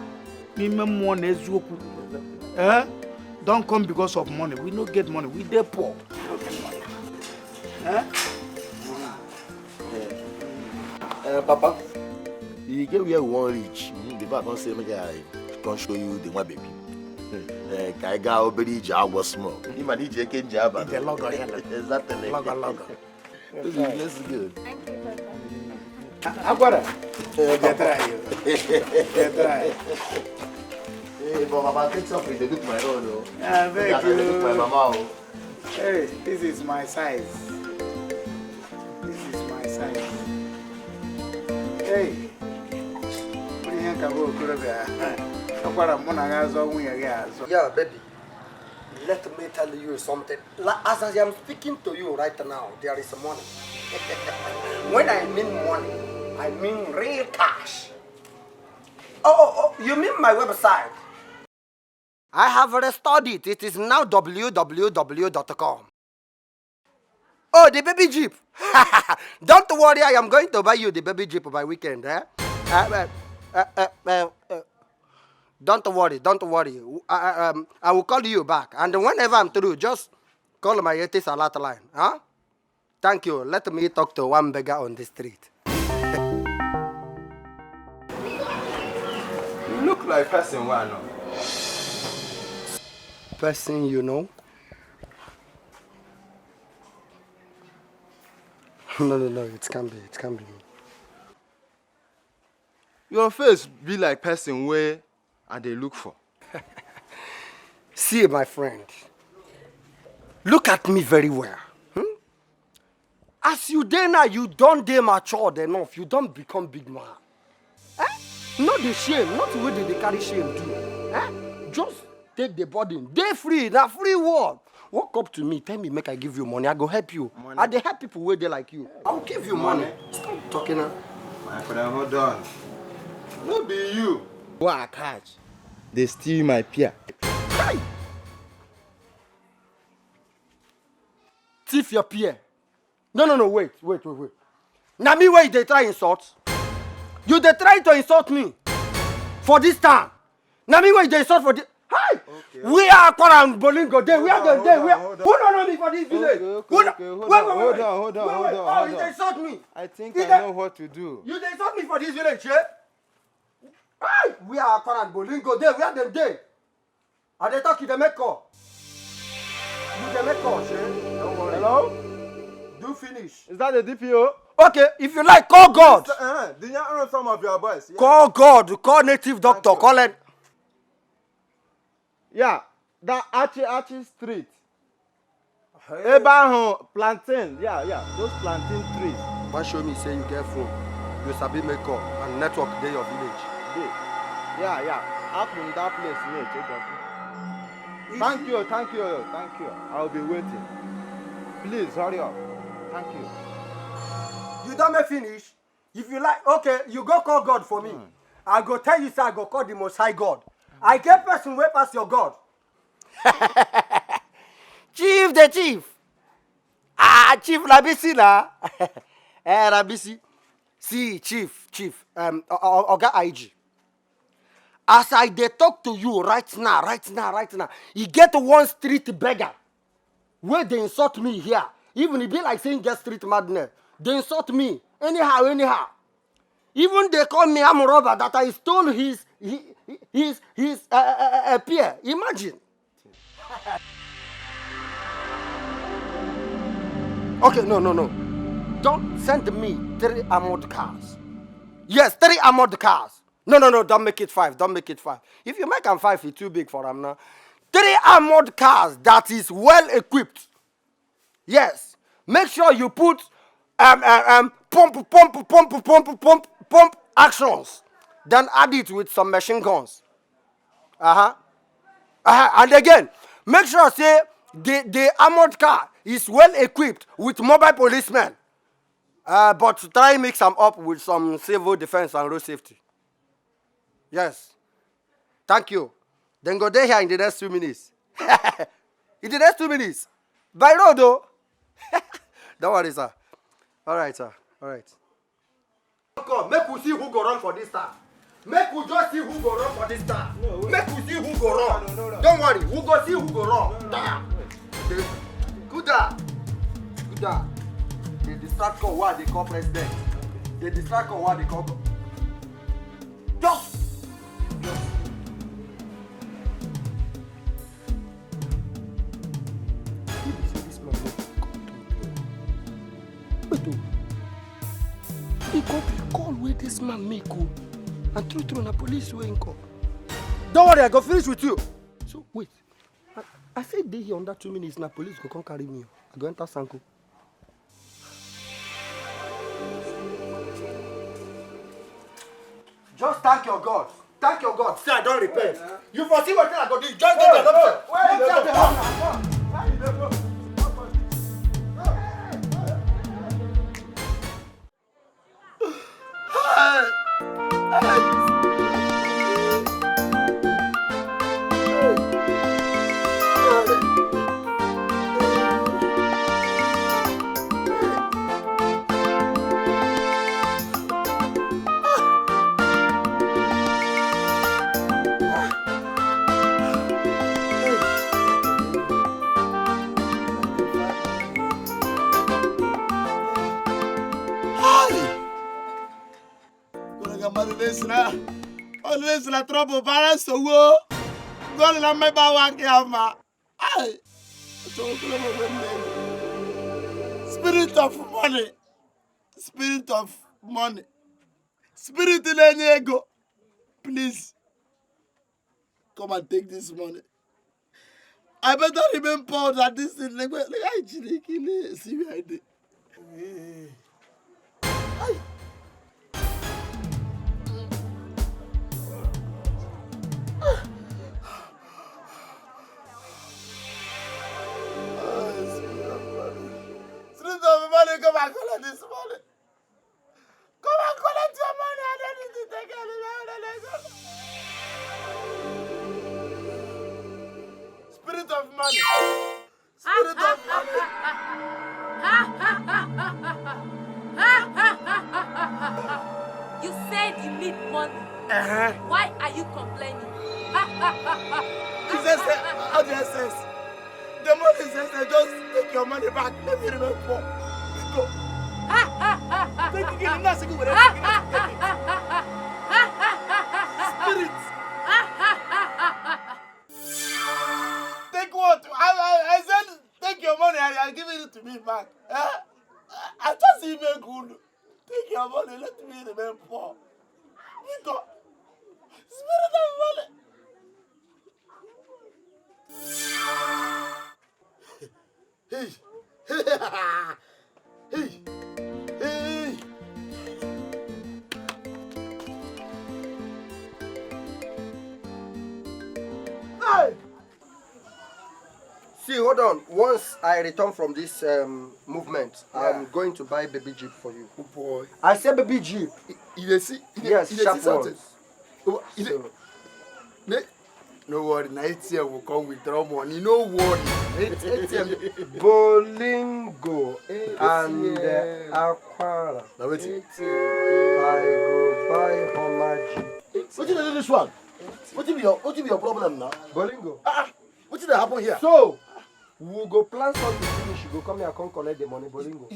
Don't come because of money. We don't get money. We dey poor. We don't get money.
Papa, you get where we want reach. Before I can say, I can show you the one baby. I got already job was small. You might need to get job.
It's a logo.
Exactly.
Logo.
That's good.
Thank you, Papa.
Agora. Get try.
Hey, but Papa, take something. They look my own, though.
Thank you.
They look my mama.
Hey, this is my size. Hey. What do you think about
Yeah, baby. Let me tell you something. As I am speaking to you right now, there is money. When I mean money, I mean real cash. Oh, you mean my website? I have restored it. It is now www.com. Oh, the baby jeep. Don't worry, I am going to buy you the baby jeep by weekend. Don't worry. I will call you back. And whenever I'm through, just call my 80 salat line. Huh? Thank you. Let me talk to one beggar on the street.
You look like person one.
Person you know? No, it can't be me.
Your face be like person where and they look for.
See, my friend, look at me very well. As you dey now, you don't dey matured enough. You don't become big man. Not the shame, not the way they carry shame too. Just take the burden. Dey free, na free world. Walk up to me, tell me, make I give you money. I go help you. I dey help people where they like you. I will give you money. Stop talking now.
My friend, hold on. No be you. What I catch? They steal my peer.
Hi! Thief your peer. No, wait. Now me where they try insult? You they try to insult me for this time. Now me where they insult for this. Hi! Okay. We are Kwara and Bolingo. Who don't know me for this village?
Hold on.
Oh, you insult me.
I think I know what to do.
You insult me for this village, eh? Hi! We are Kwara and Bolingo. Where them there? Are they talking the make call? You the make call, eh? Don't worry.
Hello?
Do finish.
Is that the DPO?
Okay, if you like, call God.
Did you know some of your boys? Yeah.
Call God. Call native doctor. Call it.
Yeah, that Archie Street. Ebaho, plantain. Yeah, those plantain trees.
Why show me say you get phone? You sabi make call and network dey your village.
Yeah. Up in that place near Thank you. I'll be waiting. Please hurry up. Thank you.
You don't make finish. If you like, okay, you go call God for me. I go tell you, sir, I go call the Most High God. I get person way past your God. Chief. Chief Labisi na. Labisi. See, Chief. Oga IG. As I dey talk to you right now, you get one street beggar. Where they insult me here. Even it be like saying get street madness. They insult me. Anyhow. Even they call me I'm a robber that I stole his peer. Imagine. Okay, no. Don't send me 3 armored cars. Yes, 3 armored cars. No, don't make it 5. Don't make it 5. If you make them 5, it's too big for them now. 3 armored cars that is well equipped. Yes. Make sure you put pump actions. Then add it with some machine guns. And again, make sure say the armored car is well equipped with mobile policemen. But try mix them up with some civil defense and road safety. Yes. Thank you. Then go there here in the next 2 minutes. In the next 2 minutes. By road though. Don't worry, sir. All right, sir. All right. Make we see who go run for this star. Make we just see who go run for this star. Make we see who go run. No. Don't worry. Who go see who go run. Good da. They distract call what they call president. They distract call what they call. Just. He got the call where this man make go. And true, na police wey call. Don't worry, I go finish with you. So wait. I said they here under 2 minutes, na police go come carry me. I go enter Sanko. Just thank your God. Thank your God. See, I don't repent. You foresee what I go do. Just go there.
Always na trouble para so wo. Go na me ba wa ke ama. Ai. Spirit of money. Spirit of money. Spirit in any ego. Please. Come and take this money. I better remain poor than this thing. Like I chile see me I did. Ai. Come and collect this money. Come and collect your money. I don't need to take it. Spirit of money. Spirit of money.
You said you need money. Why are you complaining?
How do you say? The money says, just take your money back. Let me remain poor. Go. Take it again. Not second. Spirit. Take what? I said, take your money. I give it to me back. I just even good. Take your money. Let me remain poor. Go. Spirit of money. Hey. Hey.
See, hold on. Once I return from this movement, I'm going to buy baby jeep for you.
Oh boy.
I said baby jeep. Yes, sharp ones.
No worry, na ATM will come withdraw money. No worry.
ATM. Bolingo and Aquara.
Now wait.
I go buy Homaji.
What did I do this one? What be your problem now?
Bolingo.
What did happen here?
So, we go plan something finish. You go come here and come collect the money, Bolingo.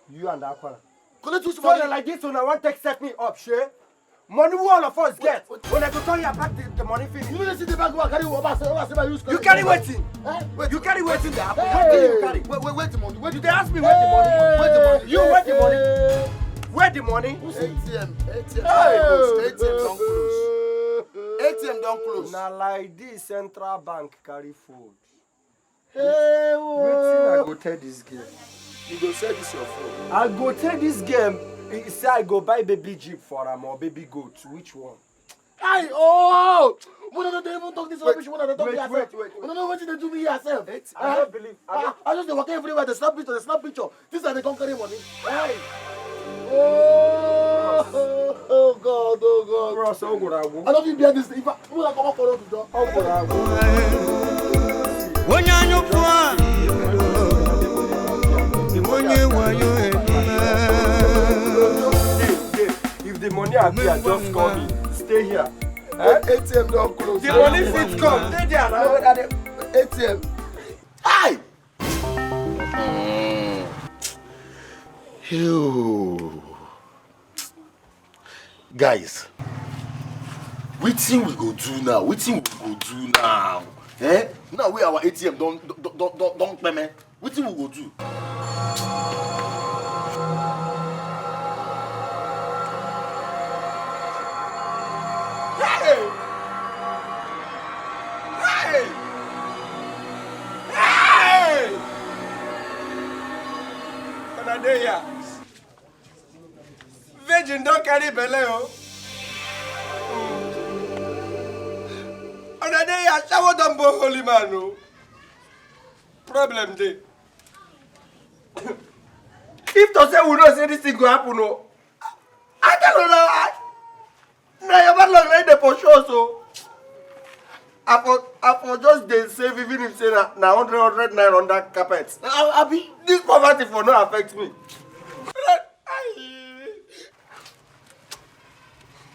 You and Aquara.
Collect this
So
money.
like this, when I want to set me up, sure. Money we all of us get. When I go tell you about the money finish.
You know see the bag carry over.
You carry waiting. You carry waiting there. What do you carry?
Wait the money. Wait
You they ask me where the money.
Where the money?
You where the money? Where the money?
ATM.
Hey.
ATM don't close. don't close.
Na like this central bank carry food.
Hey,
Wetin I go tell this girl?
You go sell this your phone.
I go tell this girl. He say I go buy baby jeep for am or baby goat. Which one?
Aye, oh! We don't even talk this rubbish. We don't talk
wait,
yourself.
wait.
We don't know what you do me yourself.
I don't believe.
I just walk everywhere. The snap picture. These are the conquering money.
Hey.
Oh God, oh God.
Bros, oh God, I won't.
I don't feel behind this. If I come up for the door.
Oh God, I won't. If the money appear, just call me. Stay here.
ATM don't close.
The money fit come. Stay there now.
ATM. Hi. Ew. Guys, wetin we go do now? Wetin we go do now? Eh? Now we our ATM don't payment. Wetin we go do?
Hey! Hey! Hey! Another year. Virgin don't carry belle, oh. Another year, shower don't bo holy man, oh. Problem day. If to say we don't say this thing go happen, no. I don't know. Now your man like the for sure, so. I for just they save even if say na 100 naira on that carpet. Abi, this poverty for no affect me.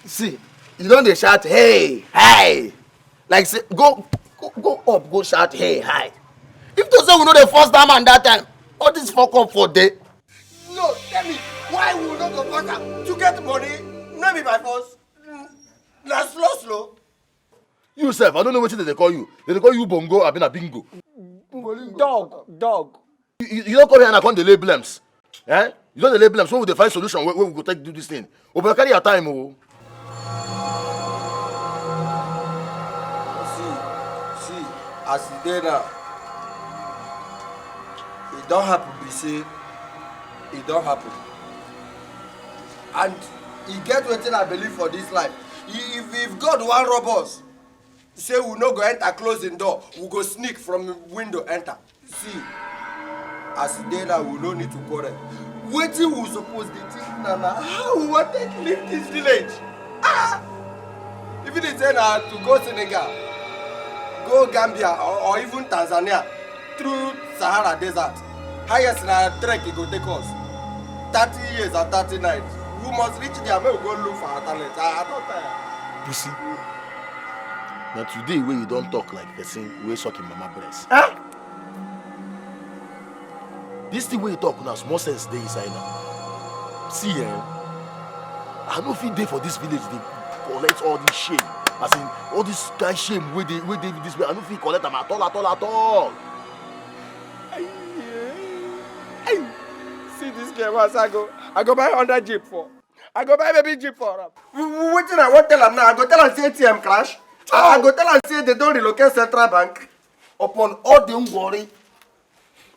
See, you don't dey shout hey, hey. Like say go up, go shout hey, hi. If to say we know the first time and that time, all this fuck up for day.
No, tell me, why we not go first time to get money? Not be by force. Na slow.
You self, I don't know what they call you. They call you bongo, I been a bingo.
Dog.
You don't come here and I can't delay blames. Eh? You don't delay blames. When we find solution, where we go take do this thing. We will carry your time, oh.
See, as it dey now, it don't happen, be say, it don't happen. And he get wetin I believe for this life. If God wan rob us, say we no go enter closing door, we go sneak from the window enter. See, as it dey now, we no need to quarrel. Wetin we suppose dey think na how we wan take leave this village? Even dey say na to go Senegal, go Gambia or even Tanzania through Sahara Desert. Highest na trek e go take us. 30 years and 30 nights. We must reach there, make we go look for our talent. I don't tire.
You see, now today when you don't talk like person, we suck in mama breast.
Huh?
This thing when you talk now, small sense dey inside now. See, I no fit dey for this village. They collect all this shame. As in, all this guy shame where they this way. I no fit collect them at all.
See this girl once I go buy 100 jeep for. I go buy baby jeep for her. Wetin I wan tell am now? I go tell am say ATM crash. I go tell am say they don't relocate central bank.
Upon all the worry,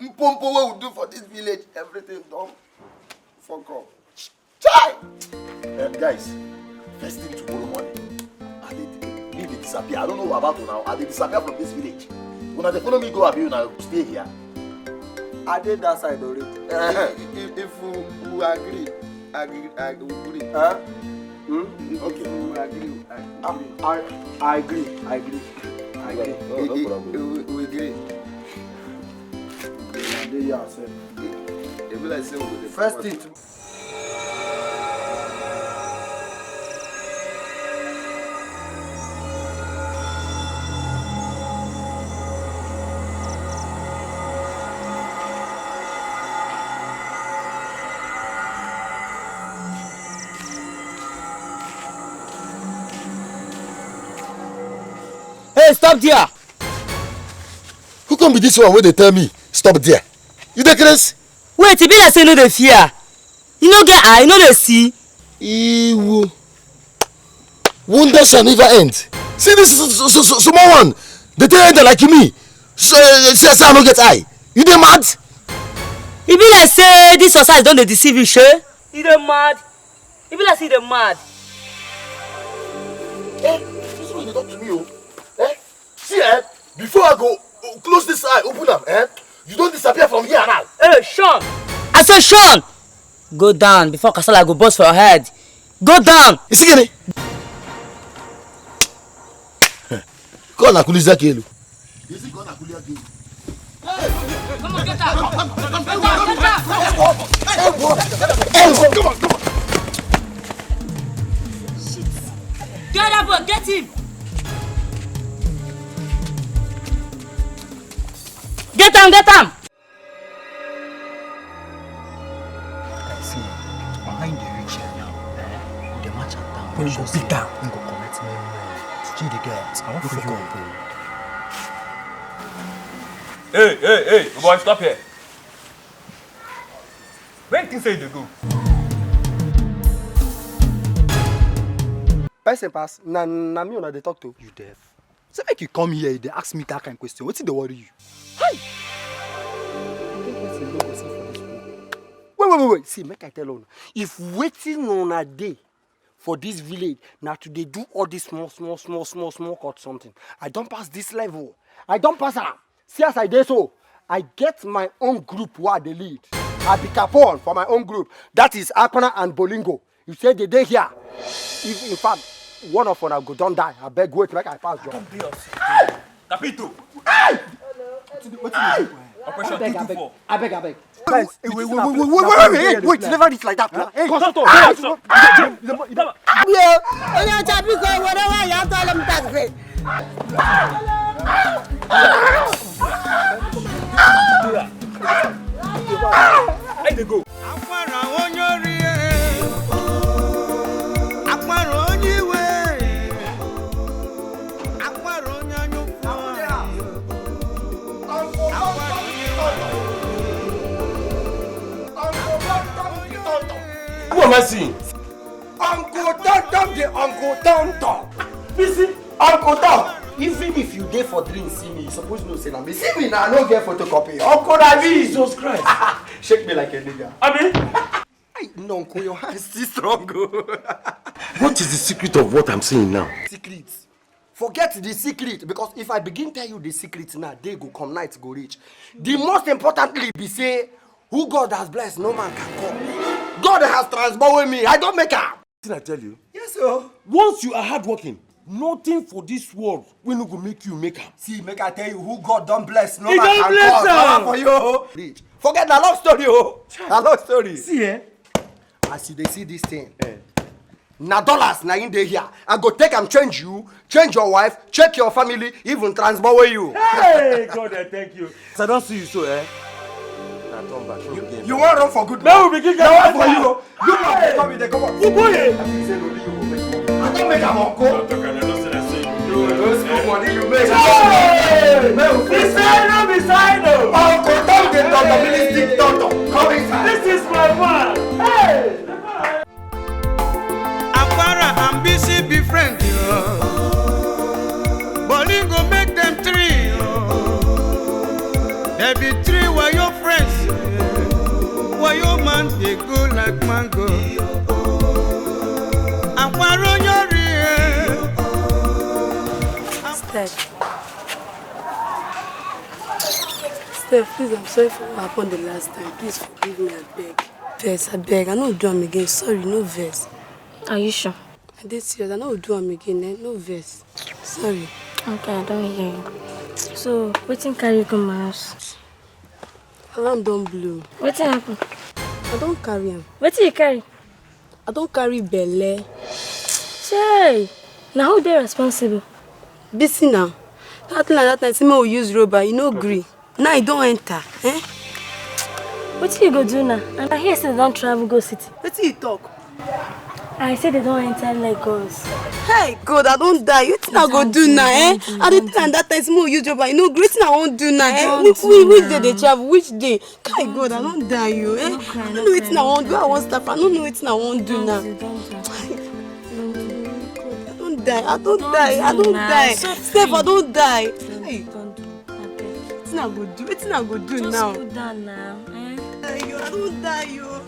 mpompo wey we do for this village, everything done. Fuck up. Chai! Guys, first thing tomorrow morning, I dey disappear. I don't know about you now. I dey disappear from this village. Una dey follow me go abi una stay here.
I did that side already. If we agree.
Huh?
Okay. I agree.
No problem.
We agree. First thing to
Hey, stop there!
Who can be this one where they tell me stop there? You dey craze?
Wait, it be like say no dey fear. You no get eye, you no dey see.
Wonder shall never end. See this small one. They tell you like me. So say I no get eye. You dey mad?
E be like say this society don dey deceive you, shey? You dey mad? E be like say you dey mad.
This one you talk to me, oh. See, before I go close this eye, open them, you don't disappear from here now.
Hey, Sean! I say Sean! Go down before Kasala go bust for your head. Go down!
You see, Gene? Go na kuliza kelu. You see, go na kuliza kelu.
Come on, get out! Come on! Shit. Get that boy, get him! Get him, get him!
See, behind the rich here now, the match at down. When you go sit down, you go correct me. See the girls, I want to go.
Hey, boy, stop here. Where do you think say you go?
Person pass, na me una dey talk to.
You deaf. So make you come here, they ask me that kind of question. What's the worry you?
Hi! Wait. See, make I tell you. If waiting on a day for this village, now to they do all this small cut something. I don't pass this level. I don't pass her. See as I did so. I get my own group where they lead. I be Capone for my own group. That is Akona and Bolingo. You say they dey here. If, in fact, one of them go don't die. I beg wait make I pass John.
Capito!
What
Operation 224.
I beg.
Wait,
never reach like that. Hey,
Constantine! I dey go. Who am I seeing?
Uncle Tonto.
Busy.
Uncle Tom. Even if you dey for drink see me, you suppose know say na me. See me now, I no get photocopy. Uncle David.
Jesus Christ.
Shake me like a nigga.
Abi?
No, Uncle, your hand is still strong.
What is the secret of what I'm saying now?
Secret. Forget the secret, because if I begin tell you the secret now, day go come, night go reach. The most importantly be say, who God has blessed, no man can call. God has transformed me. I don't make her.
Did I tell you?
Yes, sir.
Once you are hardworking, nothing for this world will not go make you make her.
See, make I tell you who God don't bless, no
He
man
don't
can
bless
call.
her.
Come on for you. Reach. Forget the love story, oh. The love story.
See,
As you dey see this thing, na dollars na in dey here. I go take am change you, change your wife, check your family, even transfer you.
Hey, God, I thank you.
So I don't see you so, Now turn back.
You want run for good?
Now we begin
Now
getting
what for you? You want to come with the come on.
Who boy?
I don't make am uncle. Those good money you make.
Hey! Beside no.
Uncle Tom the tonto, tonto. Come inside.
This is my man. Hey!
Aquara and BC be friends, Bolingo make them three, There be three were your friends, Why your man they go like mango. Aquara your
Steph, please, I'm sorry for what happened the last time. Please forgive me, I beg. Verse, I beg. I no do am again. Sorry, no verse.
Are you sure?
I did serious. I no do am again. No verse. Sorry.
Okay, I don't hear you. So, wetin carry you come my house?
Alarm don blow.
Wetin happen?
I don't carry him.
Wetin you carry?
I don't carry belle.
Chey, now who dey responsible?
Busy now. That time, say me we use rubber, you no gree. Now you don't enter.
Wetin you go do now? And I hear say they don't travel go city.
Wetin you talk?
I say they don't enter Lagos.
Hey, God, I don't die. You think I go do now, I didn't plan that time, say me we use rubber, you no gree. Wetin I won't do now, Which day they travel? Which day? Kai God, I don't die you, I don't know wetin I won't do. I won't stop. I don't know wetin I won't do now. don't die. I don't die. Steph, I don't die. Hey. It's not good. It's not good now.
Just cool down now.
I don't die, yo.